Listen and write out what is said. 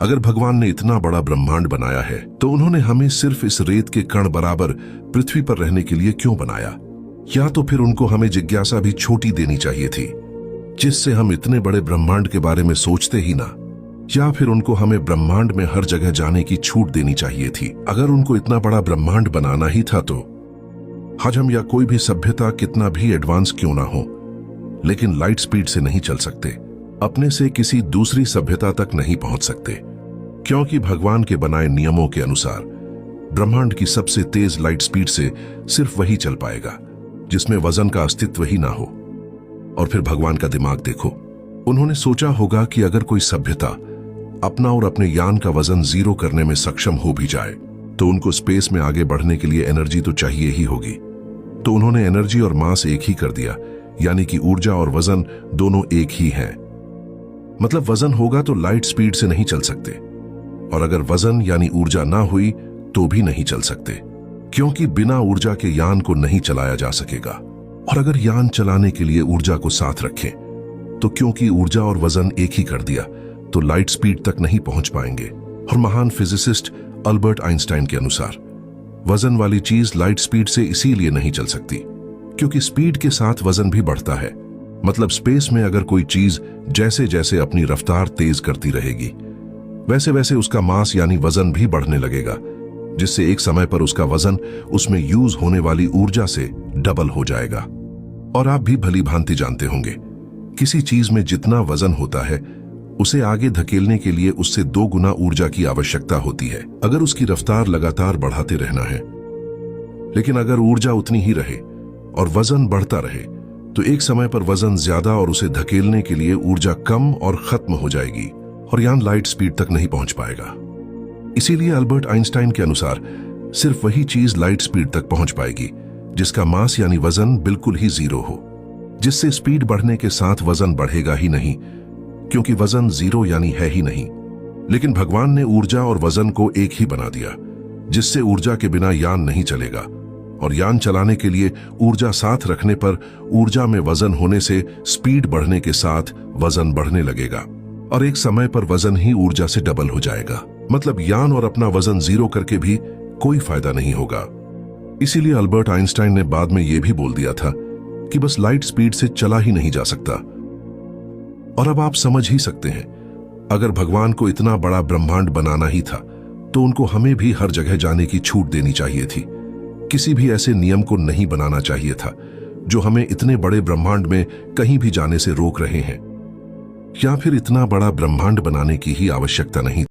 अगर भगवान ने इतना बड़ा ब्रह्मांड बनाया है तो उन्होंने हमें सिर्फ इस रेत के कण बराबर पृथ्वी पर रहने के लिए क्यों बनाया? या तो फिर उनको हमें जिज्ञासा भी छोटी देनी चाहिए थी, जिससे हम इतने बड़े ब्रह्मांड के बारे में सोचते ही ना। या फिर उनको हमें ब्रह्मांड में हर जगह जाने की छूट देनी चाहिए थी। अगर उनको इतना बड़ा ब्रह्मांड बनाना ही था तो आज हम या कोई भी सभ्यता कितना भी एडवांस क्यों ना हो, लेकिन लाइट स्पीड से नहीं चल सकते, अपने से किसी दूसरी सभ्यता तक नहीं पहुंच सकते, क्योंकि भगवान के बनाए नियमों के अनुसार ब्रह्मांड की सबसे तेज लाइट स्पीड से सिर्फ वही चल पाएगा जिसमें वजन का अस्तित्व ही ना हो। और फिर भगवान का दिमाग देखो, उन्होंने सोचा होगा कि अगर कोई सभ्यता अपना और अपने यान का वजन जीरो करने में सक्षम हो भी जाए तो उनको स्पेस में आगे बढ़ने के लिए एनर्जी तो चाहिए ही होगी। तो उन्होंने एनर्जी और मास एक ही कर दिया, यानी कि ऊर्जा और वजन दोनों एक ही हैं। मतलब वजन होगा तो लाइट स्पीड से नहीं चल सकते, और अगर वजन यानी ऊर्जा ना हुई तो भी नहीं चल सकते, क्योंकि बिना ऊर्जा के यान को नहीं चलाया जा सकेगा। और अगर यान चलाने के लिए ऊर्जा को साथ रखें तो क्योंकि ऊर्जा और वजन एक ही कर दिया तो लाइट स्पीड तक नहीं पहुंच पाएंगे। और महान फिजिसिस्ट अल्बर्ट आइंस्टाइन के अनुसार वजन वाली चीज लाइट स्पीड से इसीलिए नहीं चल सकती क्योंकि स्पीड के साथ वजन भी बढ़ता है। मतलब स्पेस में अगर कोई चीज जैसे जैसे अपनी रफ्तार तेज करती रहेगी वैसे वैसे उसका मास यानी वजन भी बढ़ने लगेगा, जिससे एक समय पर उसका वजन उसमें यूज होने वाली ऊर्जा से डबल हो जाएगा। और आप भी भली भांति जानते होंगे, किसी चीज में जितना वजन होता है उसे आगे धकेलने के लिए उससे 2 गुना ऊर्जा की आवश्यकता होती है, अगर उसकी रफ्तार लगातार बढ़ाते रहना है। लेकिन अगर ऊर्जा उतनी ही रहे और वजन बढ़ता रहे तो एक समय पर वजन ज्यादा और उसे धकेलने के लिए ऊर्जा कम और खत्म हो जाएगी और यान लाइट स्पीड तक नहीं पहुंच पाएगा। इसीलिए अल्बर्ट आइंस्टाइन के अनुसार सिर्फ वही चीज लाइट स्पीड तक पहुंच पाएगी जिसका मास यानी वजन बिल्कुल ही जीरो हो, जिससे स्पीड बढ़ने के साथ वजन बढ़ेगा ही नहीं, क्योंकि वजन जीरो यानी है ही नहीं। लेकिन भगवान ने ऊर्जा और वजन को एक ही बना दिया, जिससे ऊर्जा के बिना यान नहीं चलेगा, और यान चलाने के लिए ऊर्जा साथ रखने पर ऊर्जा में वजन होने से स्पीड बढ़ने के साथ वजन बढ़ने लगेगा और एक समय पर वजन ही ऊर्जा से डबल हो जाएगा। मतलब यान और अपना वजन जीरो करके भी कोई फायदा नहीं होगा। इसीलिए अल्बर्ट आइंस्टाइन ने बाद में यह भी बोल दिया था कि बस लाइट स्पीड से चला ही नहीं जा सकता। और अब आप समझ ही सकते हैं, अगर भगवान को इतना बड़ा ब्रह्मांड बनाना ही था तो उनको हमें भी हर जगह जाने की छूट देनी चाहिए थी। किसी भी ऐसे नियम को नहीं बनाना चाहिए था जो हमें इतने बड़े ब्रह्मांड में कहीं भी जाने से रोक रहे हैं। या फिर इतना बड़ा ब्रह्मांड बनाने की ही आवश्यकता नहीं।